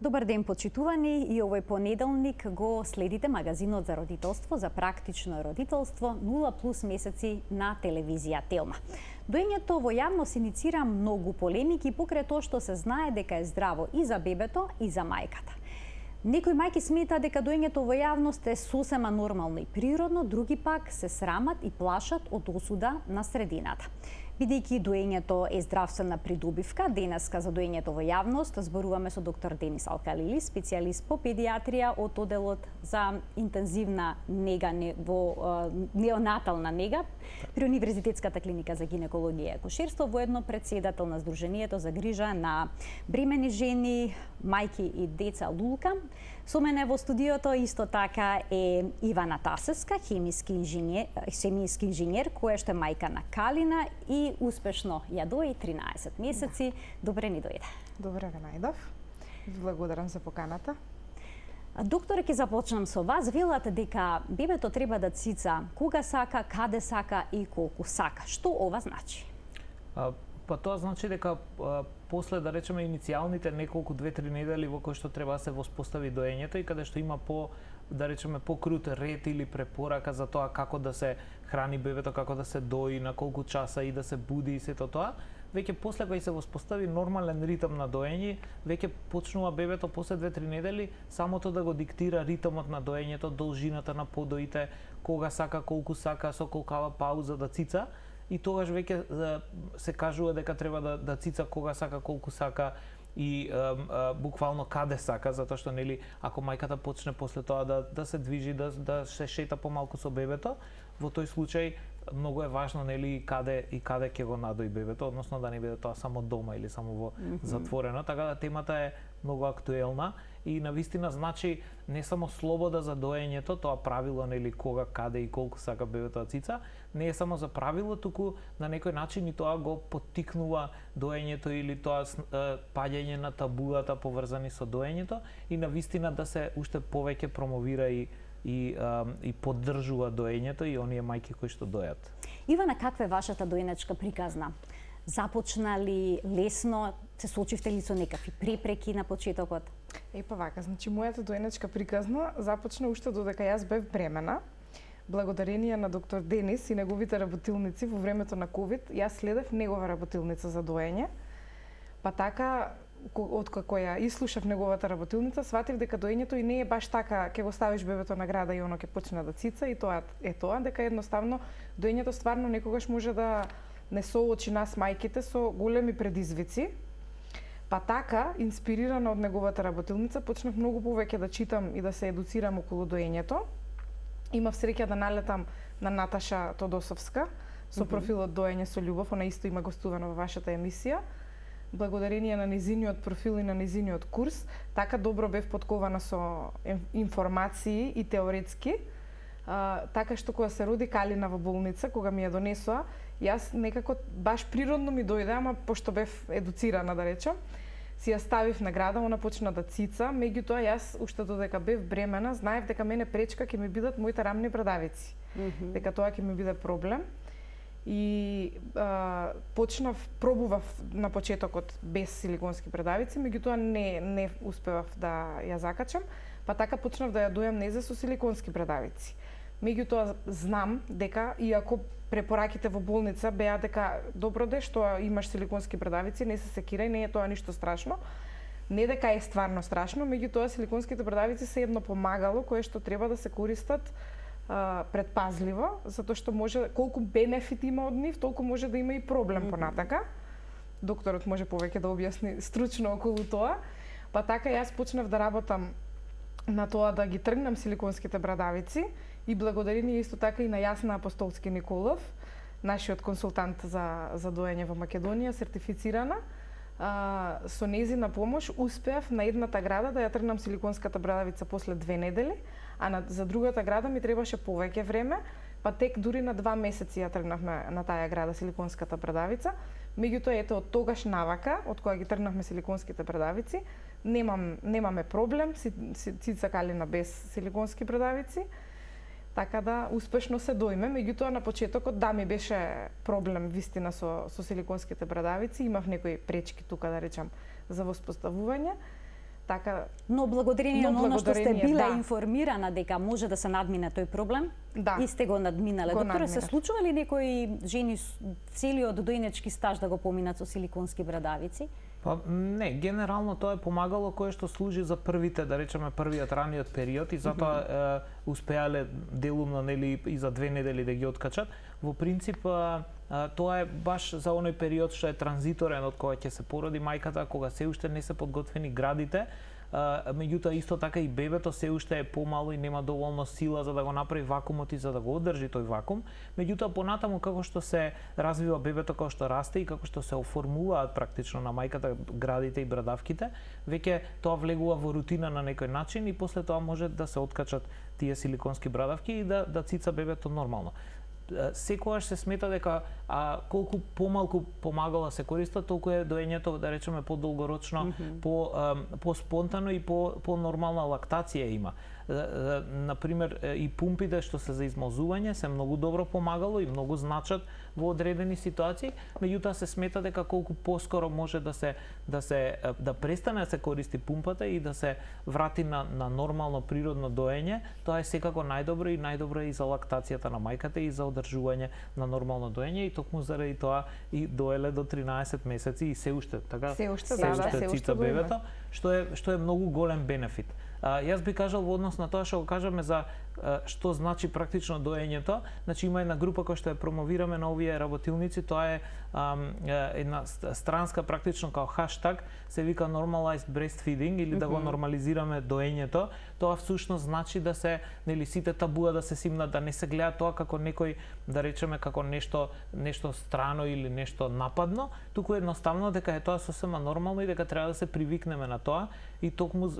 Добар ден, почитувани, и овој понеделник го следите магазинот за родителство, за практично родителство 0+ месеци на телевизија Телма. Доењето во јавност иницира многу полемики покрај тоа што се знае дека е здраво и за бебето и за мајката. Некои мајки сметаат дека доењето во јавност е сосема нормално и природно, други пак се срамат и плашат од осуда на средината. Бидејќи доењето е здравствена придобивка, денеска за доењето во јавност зборуваме со доктор Денис Алкалили, специјалист по педиатрија од оделот за интензивна нега во неонатална нега при Универзитетската клиника за гинекологија и акушерство, воедно председател на Сдруженијето за грижа на бремени жени, мајки и деца Лулка. Со мене во студиото исто така е Ивана Тасевска, хемиски инженер, која што е мајка на Калина и успешно ја дои 13 месеци. Добре ни дојде. Добре ве најдов. Благодарам за поканата. Докторе, ќе започнам со вас. Велате дека бебето треба да цица кога сака, каде сака и колку сака. Што ова значи? Па тоа значи дека после, да речеме, иницијалните неколку 2-3 недели во кои што треба да се воспостави доењето и каде што има да речеме покрут ред или препорака за тоа како да се храни бебето, како да се дои, на колку часа и да се буди и сето тоа, веќе после кога се воспостави нормален ритм на доење, веќе почнува бебето после 2-3 недели самото да го диктира ритмот на доењето, должината на подоите, кога сака, колку сака, со колкава пауза да цица. И тогаш веќе се кажува дека треба да цица кога сака, колку сака и буквално каде сака, затоа што нели ако мајката почне после тоа да се движи, да се шета помалку со бебето, во тој случај многу е важно нели каде ќе го надои бебето, односно да не биде тоа само дома или само во затворено, така да темата е многу актуелна и навистина значи не само слобода за доењето, тоа правило нели кога, каде и колку сака бебето да цица, не е само за правило, туку на некој начин и тоа го поттикнува доењето или тоа паѓање на табуата поврзани со доењето и навистина да се уште повеќе промовира и поддржува доењето и оние мајки кои што дојат. Ивана, каква е вашата доењачка приказна? Започна ли лесно? Се соочивте ли со некакви препреки на почетокот? Па вака, значи мојата доењачка приказна започна уште додека јас бев бремена. Благодарение на доктор Денис и неговите работилници во времето на ковид, јас следев негова работилница за доење. Па така, откако ја ислушав неговата работилница, сватив дека доењето и не е баш така, ќе го ставиш бебето на града и оно ќе почне да цица и тоа е тоа, дека едноставно доењето стварно некогаш може да не соочи нас мајките со големи предизвици. Па така, инспирирана од неговата работилница, почнав многу повеќе да читам и да се едуцирам околу доењето. Имав среќа да налетам на Наташа Тодосовска со профилот Доење со љубов, она исто има гостувано во вашата емисија. Благодарение на низиниот профил и на низиниот курс, така добро бев подкована со информации и теоретски. Така што кога се роди Калина во болница, кога ми ја донесоа, јас некако баш природно ми дојде, ама пошто бев едуцирана, да речам, си ја ставив на града, она почна да цица, меѓутоа јас уште додека бев бремена, знаев дека мене пречка ќе ми бидат моите рамни брадавици. Дека тоа ќе ми биде проблем. И пробував на почетокот без силиконски брадавици, меѓутоа не успевав да ја закачам, па така почнав да ја дојам незе со силиконски брадавици. Меѓутоа знам дека иако препораките во болница беа дека добро де што имаш силиконски брадавици, не се секирај, не е тоа ништо страшно. Не дека е стварно страшно, меѓутоа силиконските брадавици се едно помагало кое што треба да се користат предпазливо, затоа што може колку бенефит има од нив, толку може да има и проблем понатака. Докторот може повеќе да објасни стручно околу тоа. Па така јас почнав да работам на тоа да ги тргнам силиконските брадавици и благодарение исто така и на Јасна Апостолски Николов, нашиот консултант за доење во Македонија, сертифицирана. Со нејзина помош успеав на едната града да ја тргнам силиконската брадавица после 2 недели, а за другата града ми требаше повеќе време, па тек дури на 2 месеци ја тргнавме на таа града силиконската брадавица. Меѓутоа ете од тогаш навака, од кога ги тргнавме силиконските брадавици, немаме проблем, цица Калина без силиконски брадавици. Така да успешно се доиме, меѓутоа на почетокот да ми беше проблем вистина со силиконските брадавици, имав некои пречки тука да речам за воспоставување. така. Но благодарение на оно што сте благодарение, била да. информирана дека може да се надмине тој проблем, Да. и сте го надминале. Го Докторе, се надминав. случува ли некои жени целиот дојнечки стаж да го поминат со силиконски брадавици? Па не, генерално тоа е помагало кое што служи за првите, да речеме првиот раниот период и затоа успеале делумно нели и за 2 недели да ги откачат. Во принцип тоа е баш за оној период што е транзиторен од кога ќе се породи мајката, кога се уште не се подготвени градите. Меѓутоа исто така и бебето се уште е помало и нема доволно сила за да го направи вакуумот и за да го одржи тој вакуум. Меѓутоа понатаму како што се развива бебето, како што расте и како што се оформуваат практично на мајката градите и брадавките, веќе тоа влегува во рутина на некој начин и после тоа може да се откачат тие силиконски брадавки и да цица бебето нормално. Секогаш се смета дека колку помалку помагала се користат, толку е доењето, да речеме, подолгорочно, по спонтано и по нормална лактација има. Например, и пумпите што се за измалзување се многу добро помагало и многу значат во одредени ситуации, меѓутоа се смета дека колку поскоро може да престане да се користи пумпата и да се врати на нормално природно доење, тоа е секако најдобро и најдобро и за лактацијата на мајката и за одржување на нормално доење и токму заради тоа и доеле до 13 месеци и се уште така Се уште, да, се уште цица го има. бебето, што е многу голем бенефит. Јас би кажал во однос на тоа што го кажаме за што значи практично доењето, значи има една група која што ја промовираме на овие работилници, тоа е една странска практично као хаштаг, се вика normalized breastfeeding или да го нормализираме доењето. Тоа всушност значи да се нели сите табуа да се симнат, да не се гледа тоа како некој, да речеме, како нешто страно или нешто нападно, туку едноставно дека е тоа сосема нормално и дека треба да се привикнеме на тоа и токму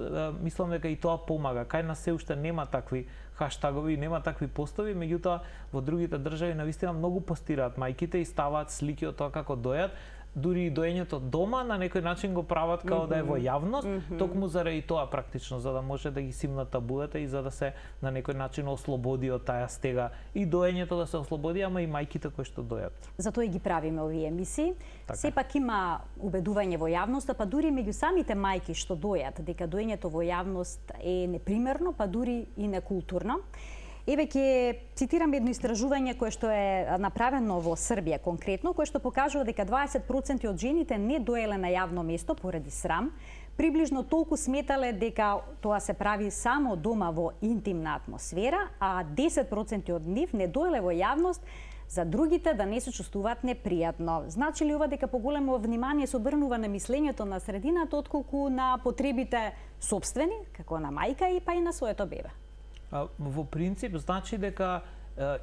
мислам дека и тоа помага. Кај нас се уште нема такви хаштагови, нема такви постови, меѓутоа во другите држави навистина многу постираат мајките и ставаат слики од тоа како дојат. Дури и доењето дома на некој начин го прават као да е во јавност, токму заради тоа практично, за да може да ги симнат табуата и за да се на некој начин ослободи од таа стега и доењето да се ослободи, ама и мајките кои што дојат. Затоа и ги правиме овие емисии. Така. Сепак има убедување во јавноста, па дури меѓу самите мајки што дојат, дека доењето во јавност е непримерно, па дури и некултурно. Еве ќе цитирам едно истражување кое што е направено во Србија конкретно, кое што покажува дека 20% од жените не доеле на јавно место поради срам, приближно толку сметале дека тоа се прави само дома во интимна атмосфера, а 10% од нив не доеле во јавност за другите да не се чувствуваат непријатно. Значи ли ова дека поголемо внимание се обрнува на мислењето на средината отколку на потребите сопствени, како на мајка и па и на своето бебе? Во принцип значи дека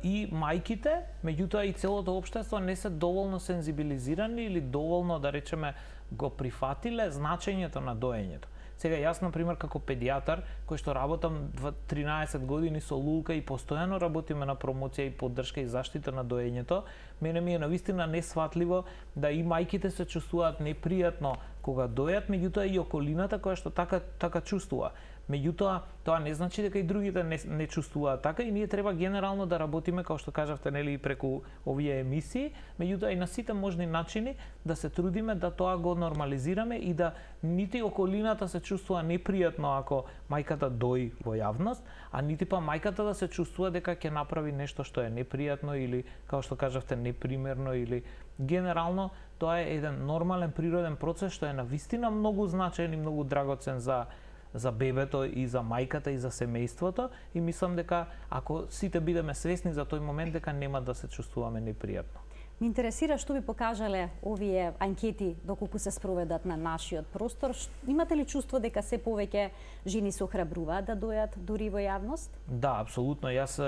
и мајките, меѓутоа и целото општество не се доволно сензибилизирани или доволно, да речеме, го прифатиле значењето на доењето. Сега јас на пример како педијатар кој што работам 13 години со Лулка и постојано работиме на промоција и поддршка и заштита на доењето, мене ми е навистина несватливо да и мајките се чувствуваат непријатно кога дојат, меѓутоа и околината која што така чувствува. Меѓутоа, тоа не значи дека и другите не чувствуваат така и ние треба генерално да работиме, како што кажавте, нели, преку овие емисии, меѓутоа и на сите можни начини да се трудиме да тоа го нормализираме и да нити околината се чувствува непријатно ако мајката дои во јавност, а нити па мајката да се чувствува дека ќе направи нешто што е непријатно или, како што кажавте, непримерно или генерално тоа е еден нормален природен процес што е навистина многу значаен и многу драгоцен за бебето и за мајката и за семејството и мислам дека ако сите бидеме свесни за тој момент дека нема да се чувствуваме непријатно. Ме интересира што би покажале овие анкети доколку се спроведат на нашиот простор. Имате ли чувство дека се повеќе жени се охрабруваат да дојат дури во јавност? Да, апсолутно. Јас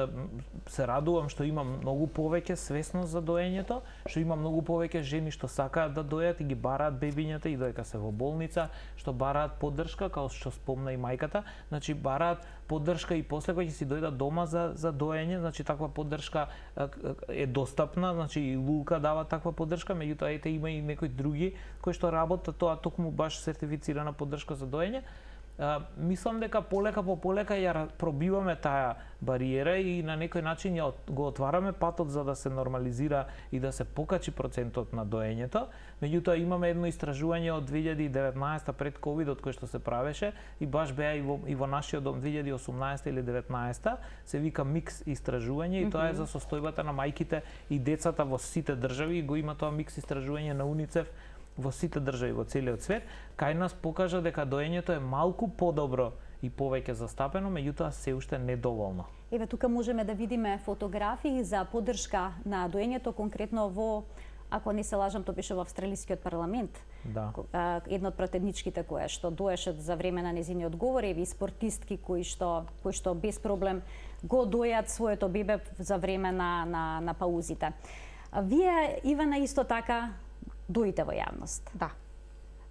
се радувам што има многу повеќе свесност за доењето, што има многу повеќе жени што сакаат да дојат и ги бараат бебињата и додека се во болница, што бараат поддршка, како што спомна и мајката, значи бараат поддршка и после кога ќе си дојдат дома за доење, значи таква поддршка е достапна, значи и Лулка дава таква поддршка, меѓутоа ете има и некои други кои што работат тоа токму баш сертифицирана поддршка за доење. мислам дека полека по полека ја пробиваме таа бариера и на некој начин ја го отвараме патот за да се нормализира и да се покачи процентот на доењето. Меѓутоа имаме едно истражување од 2019 пред ковидот кој што се правеше и баш беа и во нашиот дом 2018 или 19 се вика микс истражување и тоа е за состојбата на мајките и децата во сите држави и го има тоа микс истражување на УНИЦЕФ во сите држави во целиот свет, кај нас покажа дека доењето е малку подобро и повеќе застапено, меѓутоа се уште недоволно. Еве тука можеме да видиме фотографии за поддршка на доењето, конкретно во, ако не се лажам, тоа беше во австралискиот парламент. Да. Една од пратедничките која што доеше за време на незиниот говор, и спортистки кои што без проблем го дојат своето бебе за време на паузите. Вие, Ивана, исто така доите во јавност. Да.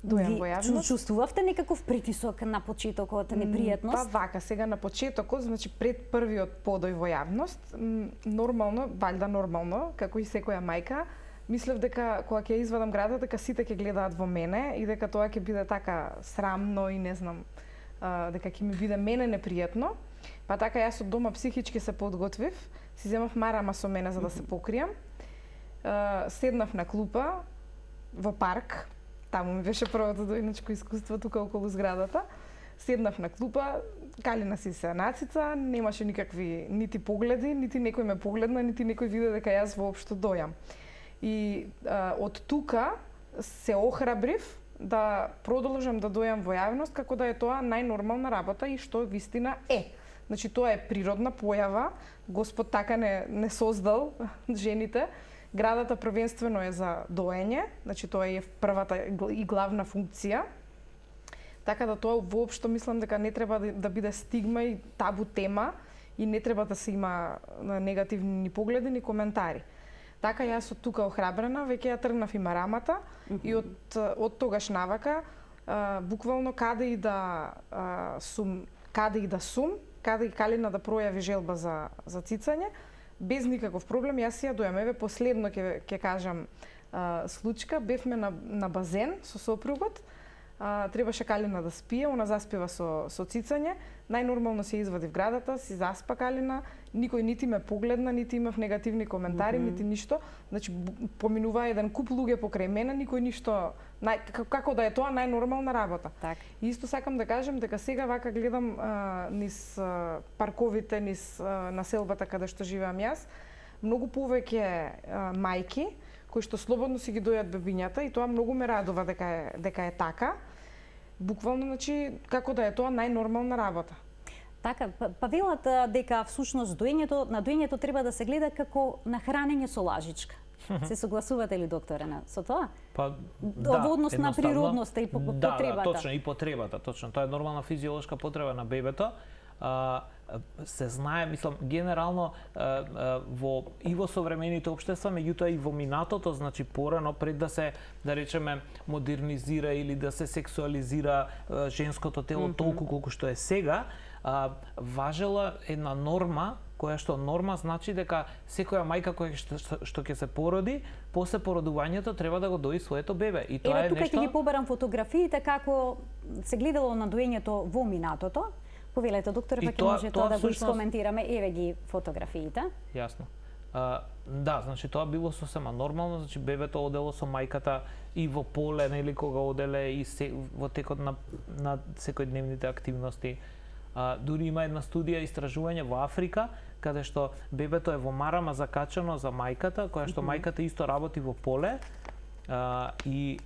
Дојам во јавност. Чувствувавте некаков притисок на почетокот, непријатност? Па вака, сега на почетокот, значи пред првиот подој во јавност, нормално, валјда нормално, како и секоја мајка, мислев дека кога ќе извадам градата, дека сите ќе гледаат во мене и дека тоа ќе биде така срамно и не знам, дека ќе ми биде мене непријатно. Па така јас од дома психички се подготвив, си земав марама со мене за да се покријам. Седнав на клупа во парк, таму ми беше првото дојничко искуство тука околу зградата. Седнав на клупа, Калина си се нацица, немаше никакви нити погледи, нити некој ме погледна, нити некој виде дека јас воопшто дојам. И од тука се охрабрив да продолжам да дојам во јавност како да е тоа најнормална работа и што вистина е. Значи тоа е природна појава, Господ така не создал жените. Градата првенствено е за доење, значи тоа е првата и главна функција. Така да тоа воопшто мислам дека не треба да биде стигма и табу тема и не треба да се има негативни ни погледи ни коментари. Така јас од тука охрабрена, веќе ја тргнав и марамата и од тогаш навака буквално каде и да сум, каде и Калина да пројави желба за цицање, без никаков проблем, јас ја дојам. Еве последно ќе кажам случка, бевме на базен со сопругот, требаше Калина да спие, она заспива со цицање, најнормално се извади в градата, си заспа Калина, никој нити ме погледна, нити имав негативни коментари, нити ништо. Значи поминува еден куп луѓе покрај мене, никој ништо, како да е тоа најнормална работа. Так. И исто сакам да кажам дека сега вака гледам низ парковите, низ населбата каде што живеам јас, многу повеќе мајки кои што слободно си ги дојат бебињата и тоа многу ме радува дека е така. Буквално, значи, како да е тоа најнормална работа. Така, па велат дека всушност на доењето треба да се гледа како на хранење со лажичка. Се согласувате ли, докторе, со тоа? Па да, во однос на природноста и потребата. Да, точно, и потребата, точно. Тоа е нормална физиолошка потреба на бебето. Се знае, мислам, генерално и во современите општества, меѓутоа и во минатото, значи порано, пред да се, да речеме, модернизира или да се сексуализира женското тело толку колку што е сега, важела една норма, која што норма значи дека секоја мајка која што ќе се породи, после породувањето треба да го дои своето бебе. И тоа е тука нешто... ќе ги побарам фотографиите како се гледало на доењето во минатото. Повелете, доктор, па ќе може тоа да го искоментираме. Еве ги фотографиите. Јасно. Да, значи тоа било сосема нормално, значи бебето одело со мајката и во поле, нели, кога оделе и во текот на секојдневните активности. Дури има една студија, истражување во Африка, каде што бебето е во марама закачено за мајката, која што мајката исто работи во поле, и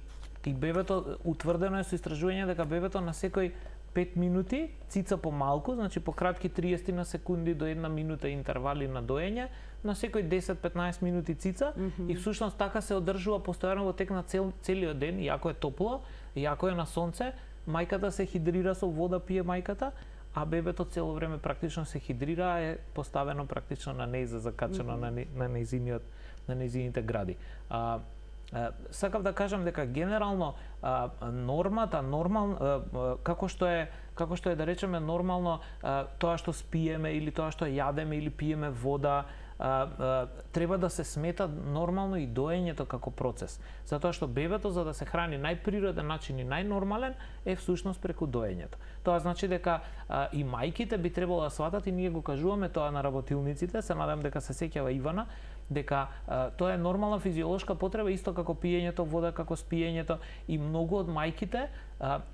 бебето, утврдено е со истражување дека бебето на секој 5 минути, цица помалку, значи по кратки 30 на секунди до 1 минута интервали на доење, на секој 10-15 минути цица и всушност така се одржува постојано во тек на целиот ден, иако е топло, иако е на сонце, мајката се хидрира со вода, пие мајката, а бебето цело време практично се хидрира, е поставено практично на нејза, закачено на нејзините гради. Сакав да кажам дека генерално нормата, како што е да речеме нормално тоа што спиеме или тоа што јадеме или пиеме вода, треба да се смета нормално и доењето како процес. Затоа што бебето, за да се храни најприроден начин и најнормален, е всушност преку доењето. Тоа значи дека и мајките би требало да сватат, и ние го кажуваме тоа на работилниците, се надам дека се сеќава Ивана, дека тоа е нормална физиолошка потреба, исто како пиењето вода, како спиењето, и многу од мајките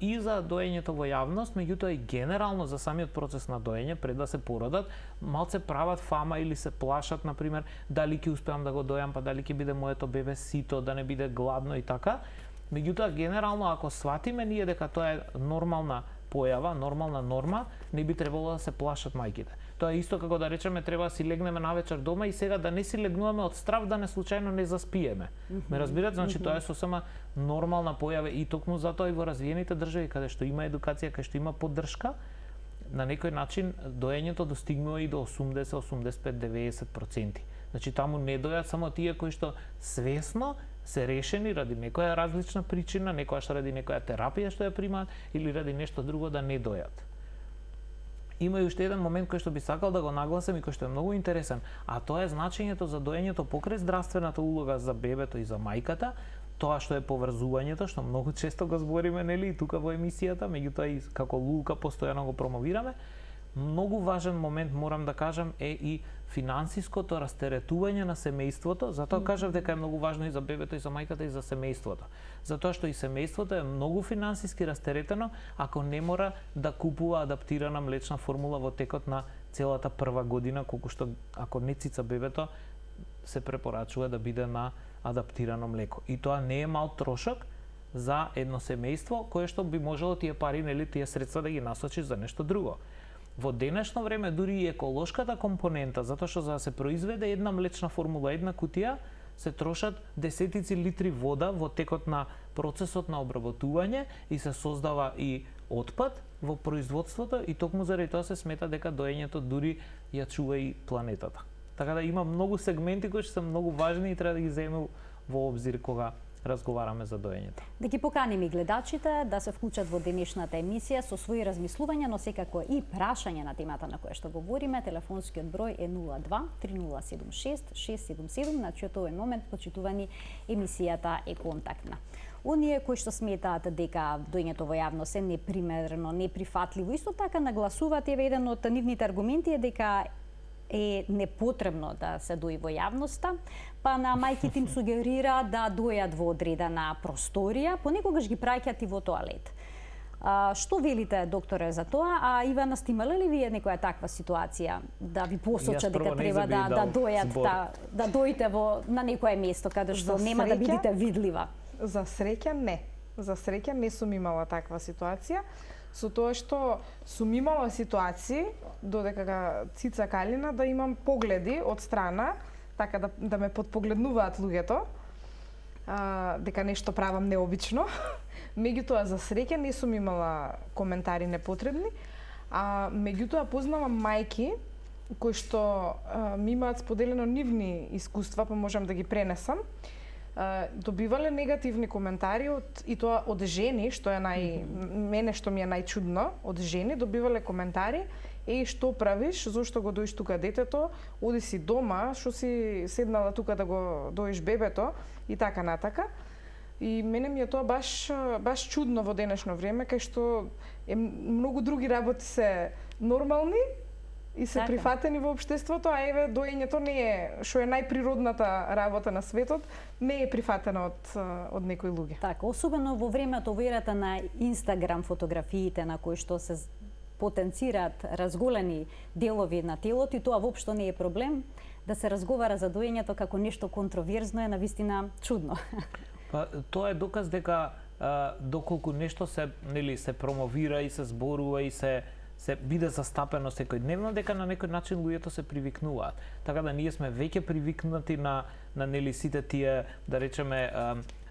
и за доењето во јавност, меѓутоа и генерално за самиот процес на доење пред да се породат, малце прават фама или се плашат, например, дали ќе успеам да го дојам, па дали ќе биде моето бебе сито, да не биде гладно и така. Меѓутоа генерално ако сватиме ние дека тоа е нормална појава, нормална норма, не би требало да се плашат мајките. Тоа е исто како да речеме треба да си легнеме навечер дома и сега да не си легнуваме од страв да не случајно не заспиеме. Ме разбирате? Значи тоа е сосема нормална појава, и токму затоа и во развиените држави каде што има едукација, каде што има поддршка, на некој начин доењето достигнува и до 80, 85, 90%. Значи таму не дојат само тие кои што свесно се решени ради некоја различна причина, некојаш ради некоја терапија што ја примаат или ради нешто друго да не дојат. Има и уште еден момент кој што би сакал да го нагласам и кој што е многу интересен, а тоа е значењето за доењето покрај здравствената улога за бебето и за мајката, тоа што е поврзувањето, што многу често го збориме, нели, и тука во емисијата, меѓутоа и како Лука постојано го промовираме. Многу важен момент, морам да кажам, е и финансиското растеретување на семејството. Затоа кажав дека е многу важно и за бебето, и за мајката, и за семејството. Затоа што и семејството е многу финансиски растеретено ако не мора да купува адаптирана млечна формула во текот на целата прва година, колку што ако не цица бебето, се препорачува да биде на адаптирано млеко. И тоа не е мал трошок за едно семејство кое што би можело тие пари, нели, тие средства да ги насочи за нешто друго. Во денешно време дури и еколошката компонента, затоа што за да се произведе една млечна формула, една кутија, се трошат десетици литри вода во текот на процесот на обработување и се создава и отпад во производството, и токму заради тоа се смета дека доењето дури ја чува и планетата. Така да има многу сегменти кои се многу важни и треба да ги земеме во обзир кога разговараме за доењето. Да ги поканим и гледачите да се вклучат во денешната емисија со своји размислувања, но секако и прашање на темата на која што говориме. Телефонскиот број е 02 3076 677, на чиот овој момент, почитувани, емисијата е контактна. Оние кои што сметаат дека доењето во јавност е непримерено, неприфатливо, исто така нагласуваат, еве еден од нивните аргументи е дека е непотребно да се дои во јавноста, па на мајките им сугерира да дојат во одредена просторија, понекогаш ги праќаат и во тоалет. Што велите, докторе, за тоа? А Ивана, сте имале ли вие некоја таква ситуација да ви посочат дека треба да дојат, да дојте на некое место каде што нема да бидете видлива? За среќа не. За среќа не сум имала таква ситуација. Со тоа што сум имала ситуации, додека цица Калина, да имам погледи од страна, така да ме подпогледнуваат луѓето, дека нешто правам необично. Меѓутоа, за среќа не сум имала коментари непотребни, а меѓутоа познавам мајки кои што ми имаат споделено нивни искуства, па можам да ги пренесам. Добивале негативни коментари и тоа од жени, што е мене што ми е најчудно, од жени добивале коментари: еј, што правиш, зошто го доиш тука детето, оди си дома, што си седнала тука да го доиш бебето, и така натака. И мене ми е тоа баш чудно во денешно време, кај што многу други работи се нормални и се прифатени во општеството, а еве доењето не е, што е најприродната работа на светот, не е прифатено од некои луѓе. Така, особено во времето во ерата на Инстаграм фотографиите на кои што се потенцираат разголени делови на телото, и тоа воопшто не е проблем, да се разговара за доењето како нешто контроверзно е навистина чудно. Па тоа е доказ дека доколку нешто се промовира и се зборува и се биде застапено секојдневно, дека на некој начин луѓето се привикнуваат. Така да ние сме веќе привикнати на сите тие, да речеме,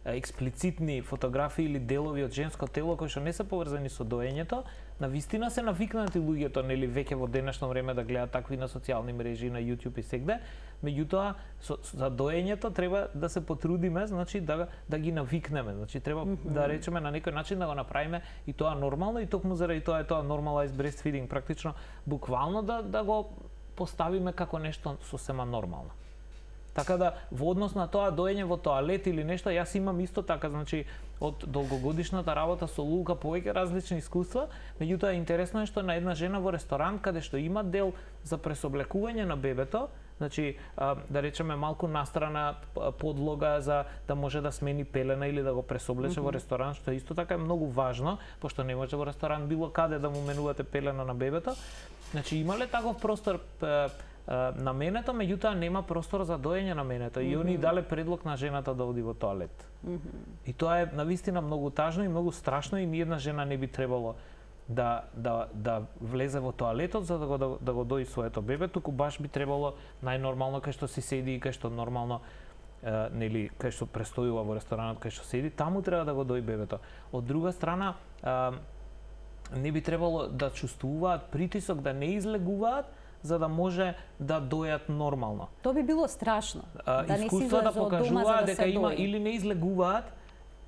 експлицитни фотографии или делови од женско тело кои што не се поврзани со доењето. Навистина се навикнати луѓето, веќе во денешно време да гледаат такви на социјални мрежи, на YouTube и сегде. Меѓутоа, за доењето треба да се потрудиме, значи да ги навикнеме. Значи треба да речеме на некој начин да го направиме и тоа нормално, и токму заради тоа е тоа normalized breastfeeding, практично буквално да го поставиме како нешто сосема нормално. Така да во однос на тоа доење во тоалет или нешто, јас имам исто така, значи од долгогодишната работа со Лука повеќе различни искуства, меѓутоа интересно е што на една жена во ресторан каде што има дел за пресоблекување на бебето, значи да речеме малку настрана подлога за да може да смени пелена или да го пресоблече во ресторан, што исто така е многу важно, пошто не може во ресторан било каде да му менувате пелена на бебето. Значи имале таков простор на менето, меѓутоа нема простор за доење на менето и они дале предлог на жената да оди во тоалет. И тоа е навистина многу тажно и многу страшно и ниедна жена не би требало да влезе во тоалетот за да го дои своето бебе, туку баш би требало најнормално кај што си седи и кај што нормално нели кај што престојува во ресторанот кај што седи, таму треба да го дои бебето. Од друга страна не би требало да чувствуваат притисок да не излегуваат за да може да дојат нормално. Тоа би било страшно. Да не си Искуствата излезе од дома покажуваат за да дека се има дои. или не излегуваат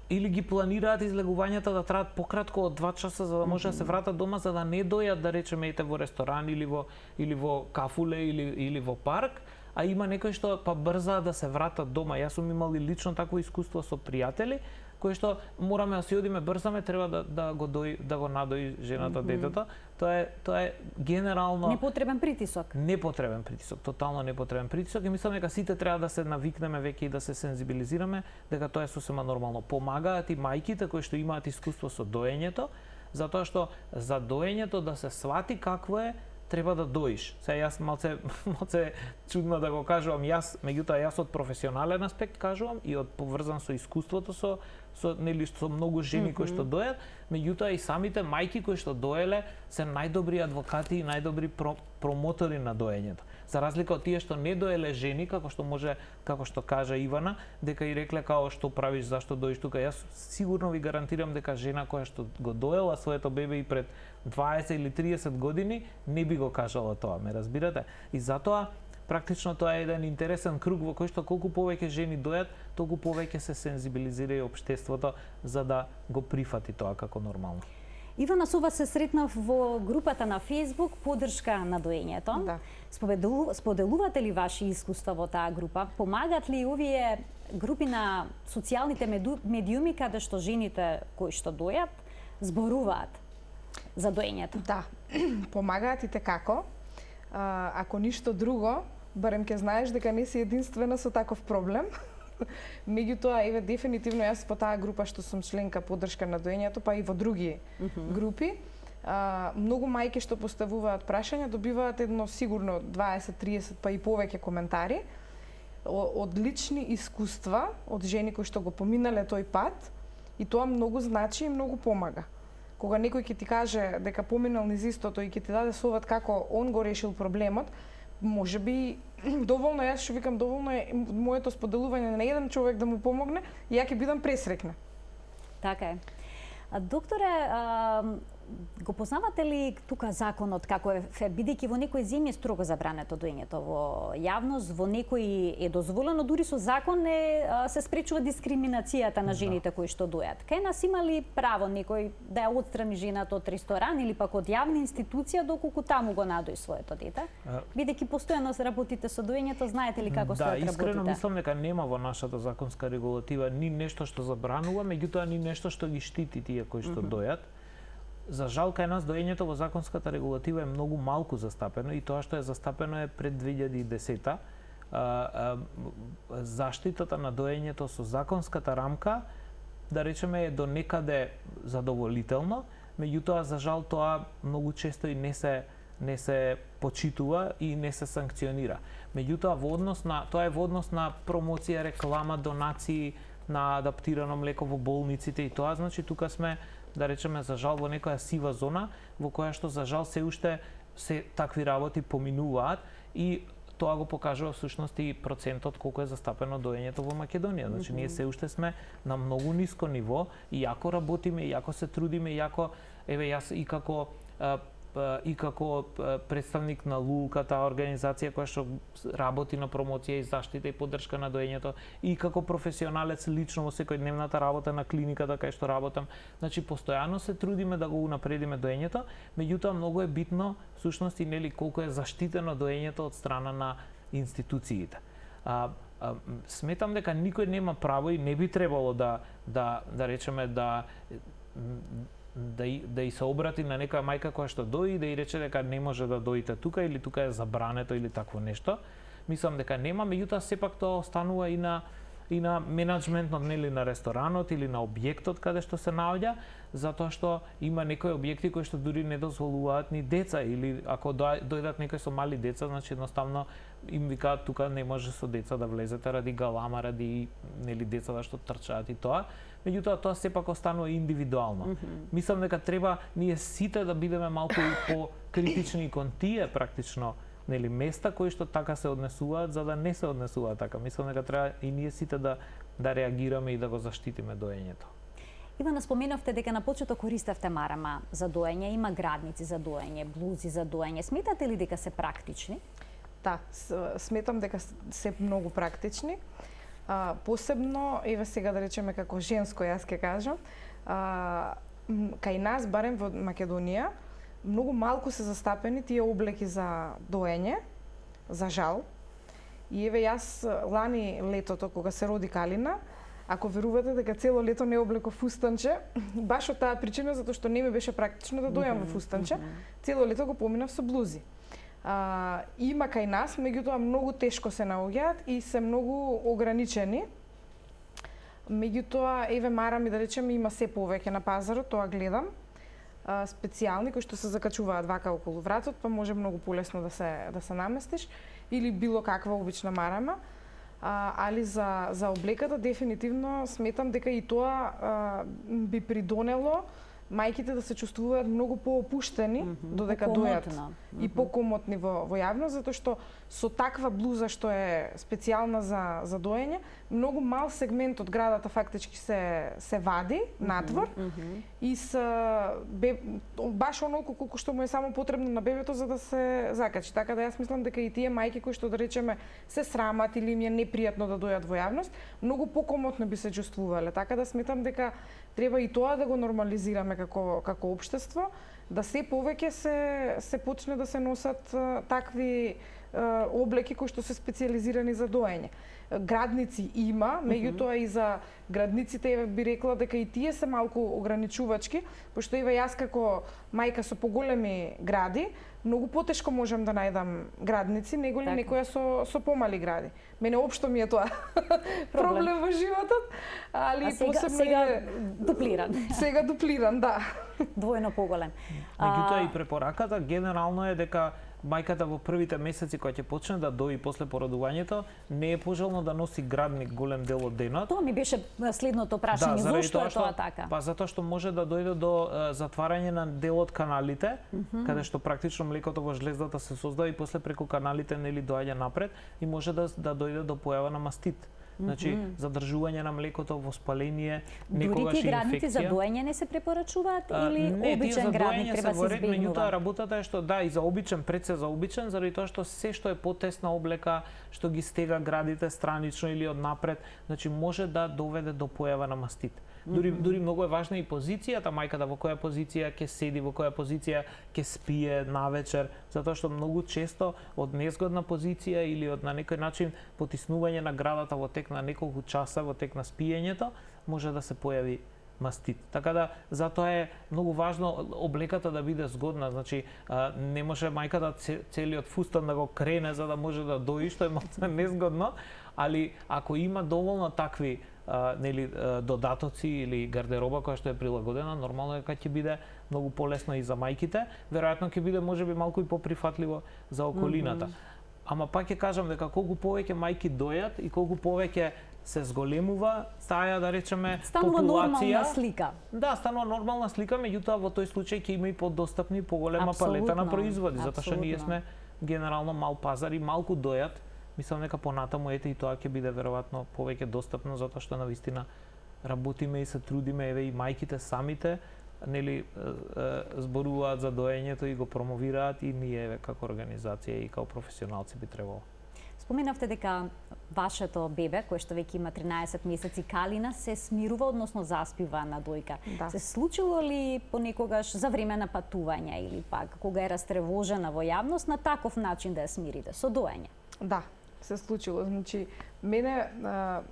или ги планираат излегувањата да траат пократко од 2 часа за да може да се вратат дома за да не дојат да речеме ете во ресторан или во кафуле или во парк, а има некои што па брзаат да се вратат дома. Јас сум имал и лично такво искуство со пријатели кои што мораме да си одиме брзаме, треба да го надои жената детето. Тоа е генерално Непотребен притисок. Непотребен притисок, тотално непотребен притисок и мислам дека сите треба да се навикнеме веќе и да се сензибилизираме дека тоа е сосема нормално. Помагаат и мајките кои што имаат искуство со доењето, затоа што за доењето да се свати какво е, треба да доиш. Сега јас малце чудно да го кажувам јас, меѓутоа јас од професионален аспект кажувам и од поврзан со искуството со нели со многу жени кои што дојат, меѓутоа и самите мајки кои што доеле се најдобри адвокати и најдобри промотори на доењето. За разлика од тие што не доеле жени, како што кажа Ивана, дека и рекле као што правиш, зашто доиш тука. Јас сигурно ви гарантирам дека жена која што го доела своето бебе и пред 20 или 30 години не би го кажала тоа, ме разбирате? И затоа практично тоа е еден интересен круг во кој што колку повеќе жени дојат, толку повеќе се сензибилизира и општеството за да го прифати тоа како нормално. Ивана, со вас се сретнав во групата на Facebook Поддршка на доењето. Да. Споделувате ли ваши искуства во таа група? Помагат ли овие групи на социјалните медиуми каде што жените кои што дојат зборуваат за доењето? Да, помагаат и како. Ако ништо друго, барем ќе знаеш дека не си единствена со таков проблем. Меѓутоа, еве, дефинитивно јас по таа група што сум членка Поддршка на доењето, па и во други групи, многу мајки што поставуваат прашања добиваат едно сигурно 20, 30 па и повеќе коментари од лични искуства од жени кои што го поминале тој пат и тоа многу значи и многу помага. Кога некој ќе ти каже дека поминал низ истото и ќе ти даде совет како он го решил проблемот, може би доволно, јас што викам, доволно е моето споделување на еден човек да му помогне и ја ќе бидам пресрекна. Така е. Докторе, го познавате ли тука законот како е, бидејќи во некои земји строго забрането доењето во јавност, во некои е дозволено, дури со закон се спречува дискриминацијата на жените кои што дојат. Кај нас има ли право некој да ја отстрани жената од ресторан или пак од јавна институција доколку таму го надои своето дете? Бидејќи постојано работите со доењето, знаете ли како стојат работите? Да, искрено мислам дека нема во нашата законска регулатива ни нешто што забранува, меѓутоа ни нешто што ги штити тие кои што дојат. За жал, кај нас доењето во законската регулатива е многу малку застапено и тоа што е застапено е пред 2010-та. Заштитата на доењето со законската рамка, да речеме, е до некаде задоволително, меѓутоа, за жал, тоа многу често и не се почитува и не се санкционира. Меѓутоа, тоа е во однос на промоција, реклама, донации на адаптирано млеко во болниците и тоа, значи, тука сме, да речеме, за жал во некоја сива зона, во која што за жал се уште се такви работи поминуваат и тоа го покажува всушност и процентот колку е застапено доењето во Македонија. Значи ние се уште сме на многу ниско ниво и јако работиме, јако се трудиме, јако еве јас и како представник на ЛУЛКА, таа организација која што работи на промоција и заштита и поддршка на доењето, и како професионалец лично во секојдневната работа на клиниката кај што работам, значи постојано се трудиме да го унапредиме доењето, меѓутоа многу е битно всушност и нели колку е заштитено доењето од страна на институциите. сметам дека никој нема право и не би требало да речеме да и се обрати на некоја мајка која што дои и да и рече дека не може да доите тука или тука е забрането или такво нешто. Мислам дека нема, меѓутоа сепак тоа останува и на менаџментот, нели, на ресторанот или на објектот каде што се наоѓа, затоа што има некои објекти кои што дури не дозволуваат ни деца или ако дојдат некои со мали деца, значи едноставно им викаат тука не може со деца да влезете ради галама, ради нели децата што трчаат и тоа. Меѓутоа тоа сепак останува индивидуално. Мислам дека треба ние сите да бидеме малку по критични кон тие практично нели места кои што така се однесуваат за да не се однесуваат така. Мислам дека треба и ние сите да реагираме и да го заштитиме доењето. Ивана, споменавте дека на почеток користевте марама за доење, има градници за доење, блузи за доење. Сметате ли дека се практични? Да, сметам дека се многу практични. Посебно, еве сега да речеме како женско, јас ќе кажам, кај нас, барем во Македонија, многу малку се застапени тие облеки за доење, за жал. И еве јас лани летото, кога се роди Калина, ако верувате дека цело лето не облеков фустанче, баш од таа причина, затоа што не ми беше практично да дојам во фустанче, цело лето го поминав со блузи. Има кај нас, меѓутоа многу тешко се наоѓаат и се многу ограничени. Меѓутоа, еве марами да речеме има се повеќе на пазарот, тоа гледам. Специјални кои што се закачуваат вака околу вратот, па може многу полесно да се наместиш, или било каква обична марама. Али за облеката дефинитивно сметам дека и тоа би придонело мајките да се чувствуваат многу поопуштени додека дојат и покомотни во јавност, затоа што со таква блуза што е специјална за доење, многу мал сегмент од градата фактички се вади надвор и баш онолку колку што му е само потребно на бебето за да се закачи. Така да јас мислам дека и тие мајки кои што да речеме се срамат или им е непријатно да дојат во јавност, многу покомотно би се чувствувале. Така да сметам дека треба и тоа да го нормализираме како општество, да се повеќе се почне да се носат такви облеки кои што се специјализирани за доење. Градници има, меѓутоа и за градниците би рекла дека и тие се малку ограничувачки, пошто еве јас како мајка со поголеми гради, многу потешко можам да најдам градници, него ли некоја со помали гради. Мене општо ми е тоа проблем во животот, али посебно сега дуплиран. Сега дуплиран, да. Двојно поголем. Меѓутоа и препораката генерално е дека мајката во првите месеци кога ќе почне да дои после породувањето, не е пожелно да носи градник голем дел од денот. Тоа ми беше следното прашање, зошто е тоа така? Па затоа што може да дојде до затварање на дел од каналите, каде што практично млекото во жлездата се создава и после преку каналите нели доаѓа напред и може да дојде до појава на мастит. Значи, задржување на млекото, воспаление, некогаш инфекција. Дури тие градници за инфекција. доење не се препорачуваат или Не, обичен градник треба се избегнува? Меѓутоа работата е што да, и за обичен, пред се за обичен, заради тоа што се што е потесна облека, што ги стега градите странично или однапред, значи може да доведе до појава на мастит. Дури многу е важна и позицијата, мајката во која позиција ќе седи, во која позиција ќе спие навечер, затоа што многу често од незгодна позиција или од на некој начин потиснување на градата во тек на неколку часа, во тек на спиењето, може да се појави мастит. Така да затоа е многу важно облеката да биде згодна, значи не може мајката целиот фустан да го крене за да може да дои, што е малку незгодно, али ако има доволно такви додатоци или гардероба која што е прилагодена, нормално е дека ќе биде многу полесно и за мајките, веројатно ќе биде можеби малку и поприфатливо за околината. Ама пак ќе кажам дека колку повеќе мајки дојат и колку повеќе се зголемува таа, да речеме, станува популација. Нормална слика. Да, станува нормална слика, меѓутоа во тој случај ќе има и подостапни поголема палета на производи, затоа што ние сме генерално мал пазар и малку дојат. Мислам дека понатаму ете и тоа ќе биде веројатно повеќе достапно, затоа што навистина работиме и се трудиме, еве и мајките самите нели зборуваат за доењето и го промовираат и ние еве како организација и како професионалци би требало. Споменавте дека вашето бебе, кое што веќе има 13 месеци, Калина, се смирува, односно заспива на дојка. Да. Се случило ли понекогаш за време на патувања или пак кога е растревожена во јавност на таков начин да ја смирите со доење? Да. се случило. Значи, мене,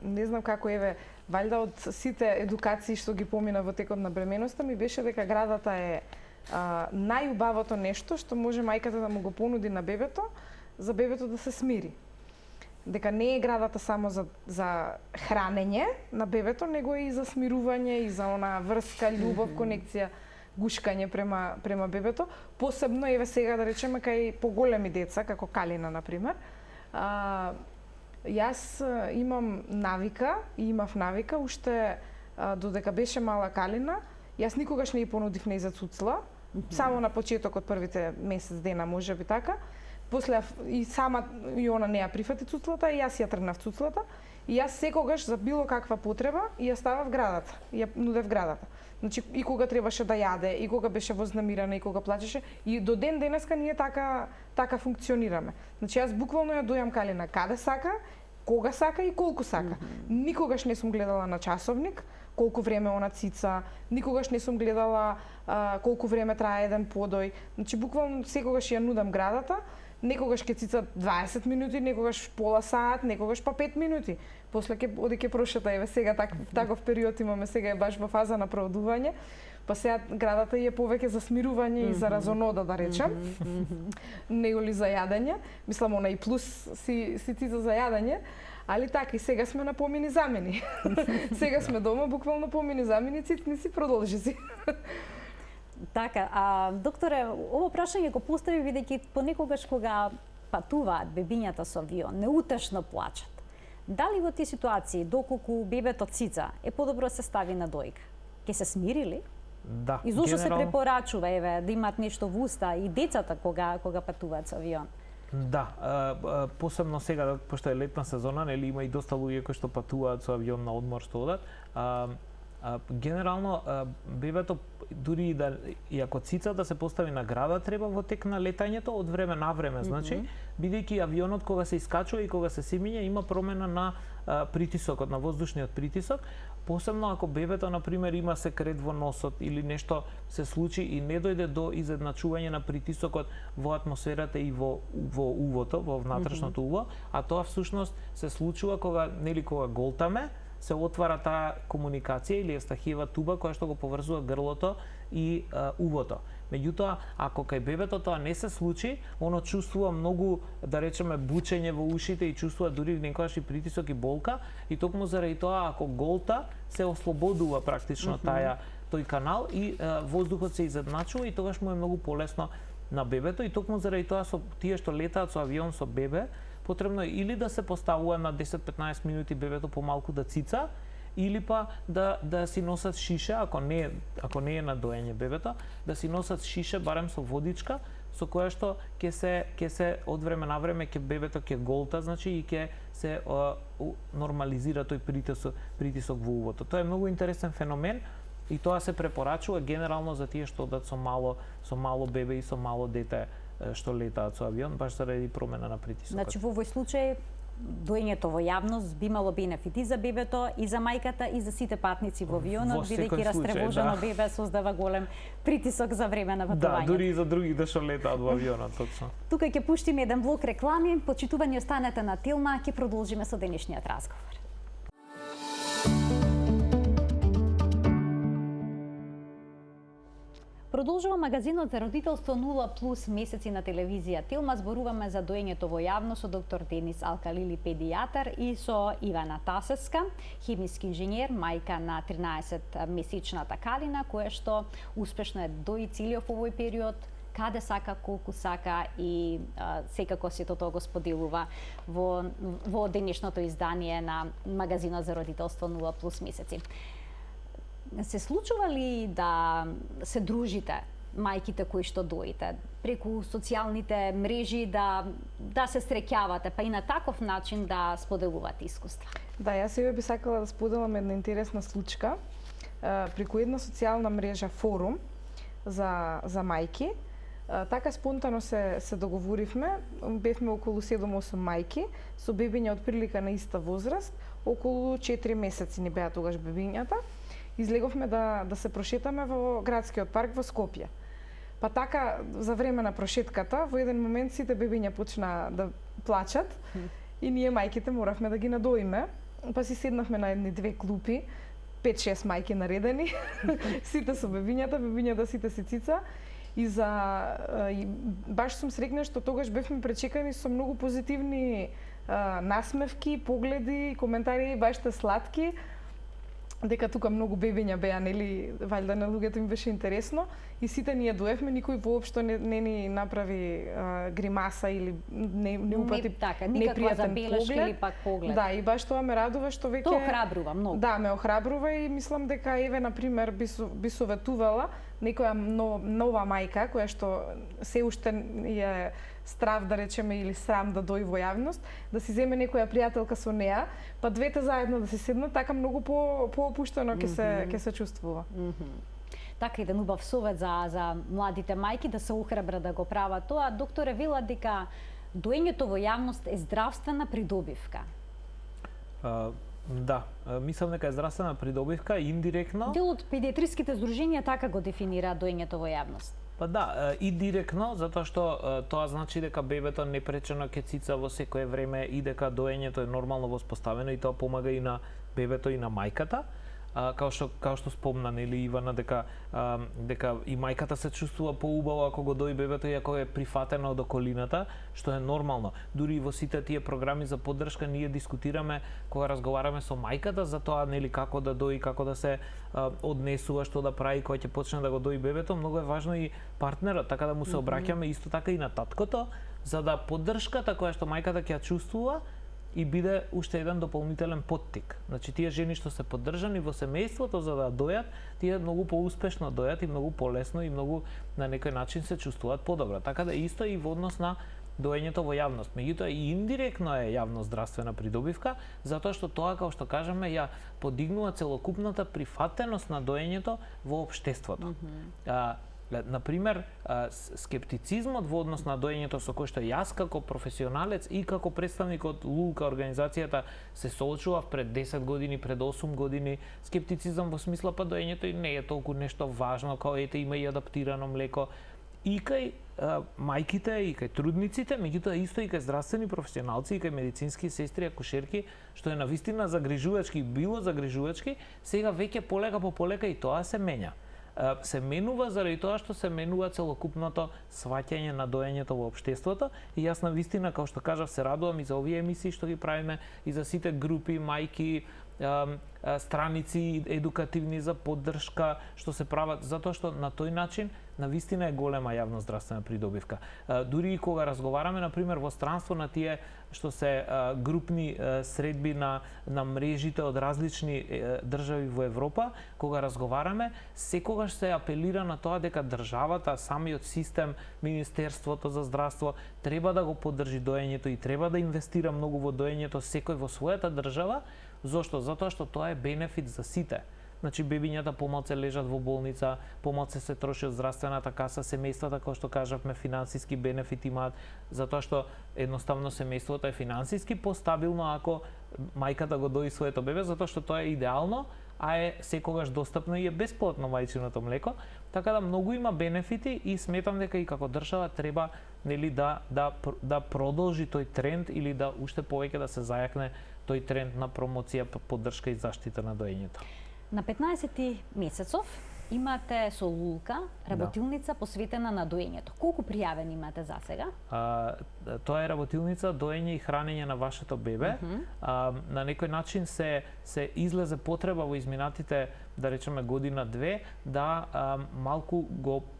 не знам како валјда од сите едукации што ги помина во текот на бременоста, ми беше дека градата е најубавото нешто што може мајката да му го понуди на бебето, за бебето да се смири. Дека не е градата само за хранење на бебето, него и за смирување и за она врска, љубов, конекција, гушкање према бебето. Посебно сега да речеме кај поголеми деца, како Калина на пример. Јас имам навика и имав навика уште додека беше мала Калина, јас никогаш не ја понудив нејза цуцла, само на почетокот првите месец дена можеби така. После и сама и она не ја прифати цуцлата и јас ја тргнав цуцлата и јас секогаш за било каква потреба ја ставав градата, ја нудев градата. Значи и кога требаше да јаде, и кога беше вознемирана, и кога плачеше, и до ден денеска ние така функционираме. Значи јас буквално ја дојам Калина каде сака, кога сака и колку сака. Никогаш не сум гледала на часовник колку време она цица, никогаш не сум гледала колку време трае еден подој. Значи буквално секогаш ја нудам градата. Некогаш ќе цица 20 минути, некогаш пола сат, некогаш па 5 минути. После ќе оди ќе прошета, сега таков период имаме, сега е баш во фаза на проодување. Па сега градата е повеќе за смирување и за разонода, да речем. Него ли за јадење. Мислам, она и плюс си цица за јадење. Али така, и сега сме на помини замени. Сега сме дома, буквално помини замени, цицни си, продолжи си. Така, докторе, ово прашање го постави бидејќи понекогаш кога патуваат бебињата со авион, неутешно плачат. Дали во тие ситуации, доколку бебето цица, е подобро се стави на дојка? Ке се смири ли? Да. И зошто се препорачува да имат нешто во уста и децата кога патуваат со авион? Да, посебно сега, пошто е летна сезона, нели има и доста луѓе кои што патуваат со авион на одмор што одат. Генерално бебето дури и ако цица да се постави на града, треба во тек на летањето од време на време, значи, бидејќи авионот кога се искачува и кога се симиња има промена на притисокот, на воздушниот притисок, посебно ако бебето на пример има секрет во носот или нешто се случи и не дојде до изедначување на притисокот во атмосферата и во увото, во внатрешното уво, а тоа всушност се случува кога голтаме, се отвара таа комуникација или евстахиева туба која што го поврзува грлото и увото. Меѓутоа, ако кај бебето тоа не се случи, оно чувствува многу, да речеме, бучење во ушите и чувствува дури некогаш и притисок и болка, и токму заради тоа, ако голта, се ослободува практично тој канал и воздухот се изедначува и тогаш му е многу полесно на бебето, и токму заради тоа со тие што летаат со авион со бебе, потребно е или да се поставува на 10-15 минути бебето помалку да цица, или па да си носат шише, ако не е на доење бебето, да си носат шише барем со водичка, со која што ќе се од време на време бебето ќе голта, значи и ќе се нормализира тој притисок во увото. Тоа е многу интересен феномен и тоа се препорачува генерално за тие што одат со мало бебе и со мало дете што летаат со авион, баш заради промена на притисокот. Значи во овој случај доењето во јавност би имало бенефити за бебето и за мајката и за сите патници во авионот, бидејќи растревожено бебе создава голем притисок за време на патување. Да, дури и за другите што летаат во авионот, точно. Тука ќе пуштиме еден блок реклами, почитувани останете на Телма, ќе продолжиме со денешниот разговор. Продолжува магазинот за родителство 0+ месеци на телевизија Телма. Зборуваме за доењето во јавност со доктор Денис Алкалили, педијатар, и со Ивана Тасевска, хемиски инженер, мајка на 13-месечната Калина, која што успешно е дои целиот овој период, каде сака, колку сака, и секако сето тоа го споделува во денешното издание на магазинот за родителство 0+ месеци. Се случува ли да се дружите, мајките кои што доите, преку социјалните мрежи да се среќавате, па и на таков начин да споделувате искуства? Да, јас сега би сакала да споделам една интересна случка. Преку една социјална мрежа форум за мајки, така спонтано се договоривме, бевме околу 7-8 мајки, со бебиња од прилика на иста возраст, околу 4 месеци ни беа тогаш бебињата. Излеговме да се прошетаме во градскиот парк во Скопје. Па така, за време на прошетката, во еден момент сите бебиња почна да плачат и ние мајките моравме да ги надоиме. Па си седнавме на едни две клупи, 5-6 мајки наредени, сите со бебињата сите си цица. И баш сум среќна што тогаш бевме пречекани со многу позитивни насмевки, погледи, коментари, баш те сладки, дека тука многу бебиња беа, нели, валјда на луѓето им беше интересно, и сите ние доевме, никој воопшто не ни направи гримаса или не упати непријатен поглед. Или пак поглед. Да, и баш тоа ме радува што веќе... Тоа охрабрува многу. Да, ме охрабрува и мислам дека еве, например, би советувала некоја нова мајка, која што се уште е страв, да речеме, или срам да дои во јавност, да си земе некоја пријателка со неа, па двете заедно да се седнат, така многу поопуштено ќе се чувствува. Така, еден убав совет за младите мајки да се охрабрат да го прават тоа. Докторе, вела дека доењето во јавност е здравствена придобивка. Да, мислам дека е здравствена придобивка, индиректно. Дел од педиатриските здруженија така го дефинираат доењето во јавност. Па да, и директно, затоа што тоа значи дека бебето непречено ќе цица во секое време и дека доењето е нормално воспоставено и тоа помага и на бебето и на мајката. Као што спомна, нели, Ивана, дека и мајката се чувствува поубаво ако го дои бебето и ако е прифатено од околината, што е нормално. Дури и во сите тие програми за поддршка ние дискутираме кога разговараме со мајката за тоа, нели, како да дои, како да се однесува, што да прави кога ќе почне да го дои бебето. Многу е важно и партнерот, така да му се обраќаме исто така и на таткото, за да поддршката која што мајката ќе ја чувствува и биде уште еден дополнителен поттик. Значи, тие жени што се поддржани во семејството за да дојат, тие многу поуспешно дојат и многу полесно и многу на некој начин се чувствуваат подобро. Така да исто и во однос на доењето во јавност. Меѓутоа и индиректно е јавно здравствена придобивка, затоа што тоа, како што кажеме, ја подигнува целокупната прифатеност на доењето во општеството. Например, скептицизмот во однос на доењето со кој што јас како професионалец и како представник од ЛУЛКА организацијата се соочував пред 10 години, пред 8 години, скептицизам во смисла па доењето и не е толку нешто важно, као ете има и адаптирано млеко. И кај мајките и кај трудниците, меѓутоа исто и кај здравствени професионалци и кај медицински сестри, акушерки, што е навистина загрижувачки, било загрижувачки, сега веќе полека по полека и тоа се менја. Се менува заради тоа што се менува целокупното сваќање на доењето во општеството и јас навистина, како што кажав, се радувам и за овие емисии што ги правиме и за сите групи, мајки, страници едукативни за поддршка што се прават, затоа што на тој начин навистина е голема јавно здравствена придобивка. Дури и кога разговараме, например, во странство на тие што се групни средби на мрежите од различни држави во Европа, кога разговараме, секогаш се апелира на тоа дека државата, самиот систем, Министерството за здравство треба да го поддржи доењето и треба да инвестира многу во доењето секој во својата држава. Зошто? Затоа што тоа е бенефит за сите. Значи, бебињата помалку лежат во болница, помалку се троши од здравствената каса, семејствата, како што кажавме, финансиски бенефит имаат, затоа што едноставно семејството е финансиски постабилно ако мајката го дои своето бебе, затоа што тоа е идеално, а е секогаш достапно и е бесплатно мајчиното млеко, така да многу има бенефити и сметам дека и како држава треба, нели, да продолжи тој тренд или да уште повеќе да се зајакне тој тренд на промоција, поддршка и заштита на доењето. На 15 месецов имате со ЛУЛКА работилница посветена на доењето. Колку пријавени имате за сега? Тоа е работилница доење и хранење на вашето бебе. На некој начин се излезе потреба во изминатите, да речеме, година-две, да малку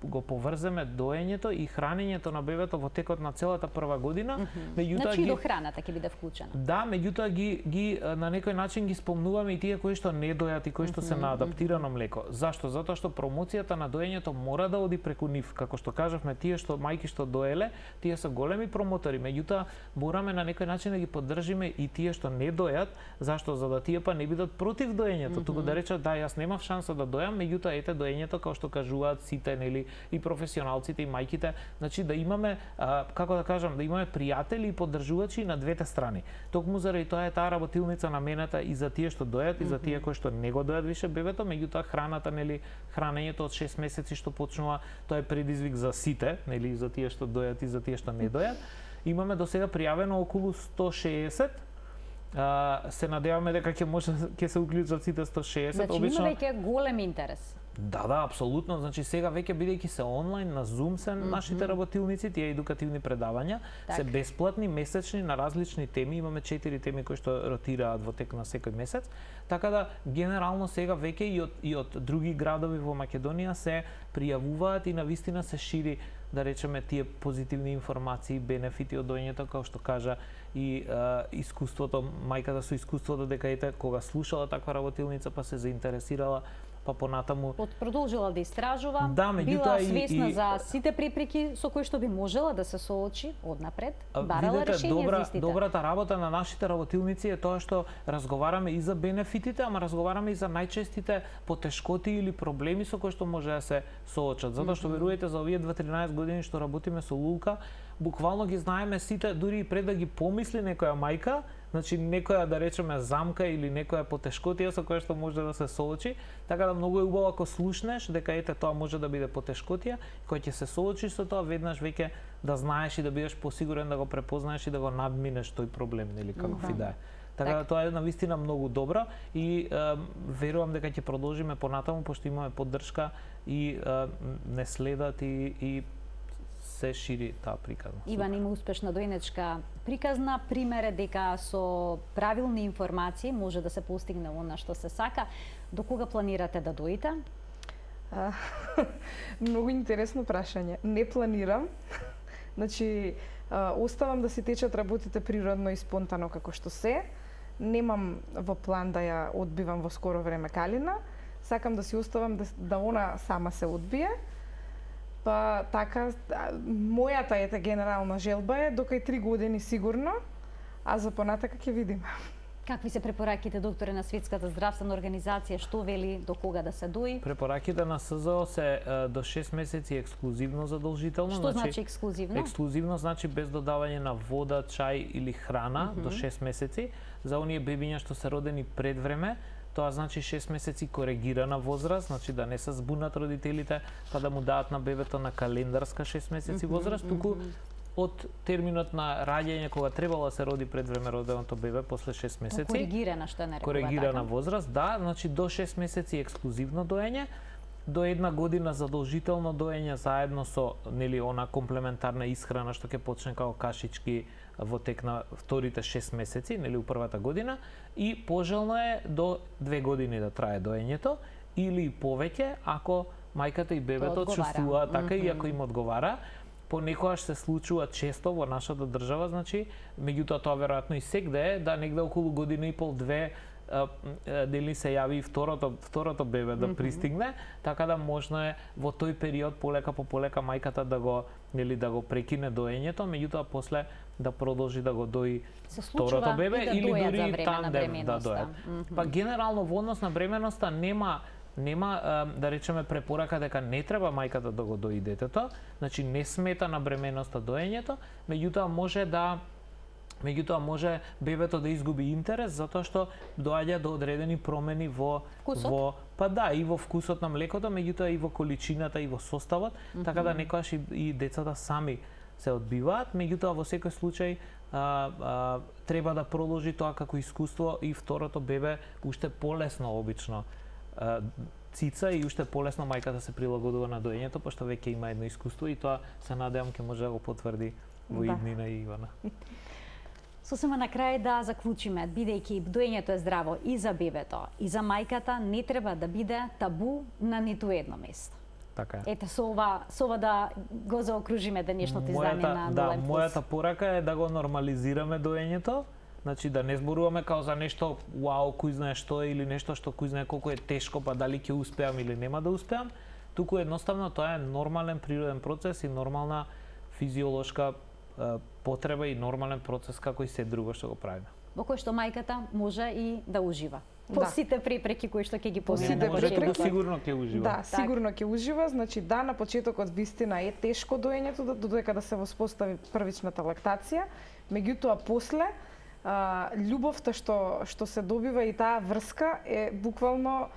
го поврземе доењето и хранењето на бебето во текот на целата прва година. Значи и до храната ќе биде вклучена. Да, меѓутоа ги на некој начин ги спомнуваме и тие кои што не дојат и кои што се на адаптирано млеко. Зашто? Затоа што промоцијата на доењето мора да оди преку нив. Како што кажавме, тие што мајки што доеле, тие се големи промотори, меѓутоа мораме на некој начин да ги поддржиме и тие што не дојат. Зашто? За да тие па не бидат против доењето, туку да речат да, јас немав шанса да дојам, меѓутоа ете доењето, како што кажуваат сите, нели, и професионалците и мајките, значи да имаме, како да кажам, да имаме пријатели и поддржувачи на двете страни. Токму заради тоа е таа работилница наменета и за тие што дојат и за тие кои што не го дојат више бебето, меѓутоа храната, нели, хранењето од 6 месеци што почнува, тоа е предизвик за сите, нели, за тие што дојат и за тие што не дојат. Имаме до сега пријавено околу 160. Се надеваме дека ќе се уклучат сите 160. Значи Обично... има веќе голем интерес. Да, апсолутно. Значи сега веќе бидејќи се онлайн на Zoom се нашите работилници, тие едукативни предавања се бесплатни, месечни на различни теми. Имаме 4 теми кои што ротираат во тек на секој месец. Така да генерално сега веќе и од други градови во Македонија се пријавуваат и навистина се шири, да речеме, тие позитивни информации, бенефити од доењето, како што кажа и искуството, мајката со искуството дека ете кога слушала таква работилница па се заинтересирала, па понатаму Продолжила да истражува, да, била свесна за сите препреки со кои што би можела да се соочи однапред, барала решение за истите. Добрата работа на нашите работилници е тоа што разговараме и за бенефитите, ама разговараме и за најчестите потешкоти или проблеми со кои што може да се соочат. Затоа што верувате, за овие 2-13 години што работиме со Лулка, буквално ги знаеме сите, дури и пред да ги помисли некоја мајка, значи некоја, да речеме, замка или некоја потешкотија со која што може да се соочи, така да многу е убаво ако слушнеш дека ете тоа може да биде потешкотија, кој ќе се соочиш со тоа, веднаш веќе да знаеш и да бидеш посигурен да го препознаеш и да го надминеш тој проблем, нели, каков и да е. Така да тоа е навистина многу добро и верувам дека ќе продолжиме понатаму, пошто имаме поддршка и не следат и се шири таа приказна. Иван има успешна дојнечка приказна, пример е дека со правилни информации може да се постигне она што се сака. До кога планирате да дојдете? Многу интересно прашање. Не планирам. Значи, оставам да си течат работите природно и спонтано како што се. Немам во план да ја одбивам во скоро време Калина. Сакам да си оставам да она сама се одбие. Па така, мојата генерална желба е докај 3 години сигурно, а за понатака ќе видиме. Какви се препораките, докторе, на Светската здравствена организација, што вели до кога да се дои? Препораките на СЗО се до 6 месеци ексклузивно задолжително. Што значи ексклузивно? Ексклузивно значи без додавање на вода, чај или храна до 6 месеци. За оние бебиња што се родени пред време, тоа значи 6 месеци коригирана возраст, значи да не се збунат родителите, па да му дадат на бебето на календарска 6 месеци возраст, туку од терминот на раѓање кога требало да се роди пред време роденото бебе после 6 месеци. Коригирана, што е нарекува коригирана возраст, да, значи до 6 месеци ексклузивно доење, до 1 година задолжително доење заедно со нели она комплементарна исхрана што ќе почне како кашички во тек на вторите 6 месеци, нели у првата година, и пожелно е до 2 години да трае доењето или повеќе ако мајката и бебето чувствуваат така и ако им одговара. Понекогаш се случува често во нашата држава, значи, меѓутоа тоа веројатно и сегде е да негде околу година и пол, 2 дали се јави и второто бебе да пристигне, така да можно е во тој период полека по полека мајката да го прекине доењето, меѓутоа после да продолжи да го дои второто бебе или дури и тандем да дојат. Па генерално во однос на бременоста нема да речеме препорака дека не треба мајката да го дои детето, значи не смета на бременоста доењето, меѓутоа може бебето да изгуби интерес затоа што доаѓа до одредени промени во и во вкусот на млекото, меѓутоа и во количината и во составот, така да некогаш и децата сами се одбиваат, меѓутоа во секој случај треба да продолжи тоа како искуство и второто бебе уште полесно обично цица и уште полесно мајката се прилагодува на доењето, пошто веќе има едно искуство и тоа се надевам ќе може да го потврди во иднина и Ивана. Сосема на крај да заклучиме, бидејќи доењето е здраво и за бебето, и за мајката, не треба да биде табу на ниту едно место. Така е. Ете, со ова да го заокружиме денешното издание на Нулен Плюс. Мојата порака е да го нормализираме доењето, значи да не зборуваме као за нешто вау, кој знае што е или нешто што кој знае колку е тешко, па дали ќе успеам или нема да успеам, туку едноставно тоа е нормален природен процес и нормална физиолошка потреба и нормален процес како и се друго што го правиме. Во кој што мајката може и да ужива. По сите препреки кои што ќе ги поминеме. Сигурно ќе ужива. Да, сигурно ќе ужива, значи да, на почетокот вистина е тешко доењето додека да се воспостави првичната лактација, меѓутоа после љубовта што се добива и таа врска е буквално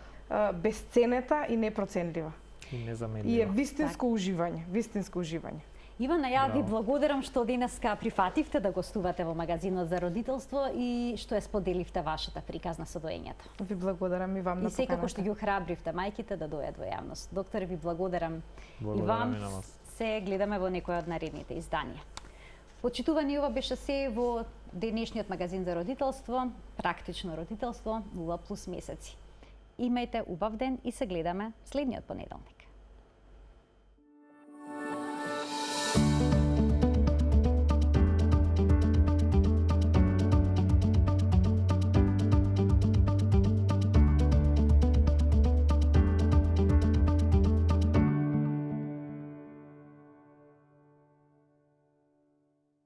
безценета и непроценлива. И незаменлива. И е вистинско уживање, вистинско уживање. Ивана, ја ви благодарам што денеска прифативте да гостувате во магазинот за родителство и што ја споделивте вашата приказна со доењето. Ви благодарам и вам на поканата. И секако што ги охрабривте мајките да дојдат во јавност. Доктор, ви благодарам. Благодарам и вам. и на вас. Се гледаме во некој од наредните изданија. Почитувани, ова беше се во денешниот магазин за родителство, практично родителство 0+ месеци. Имајте убав ден и се гледаме следниот понеделник.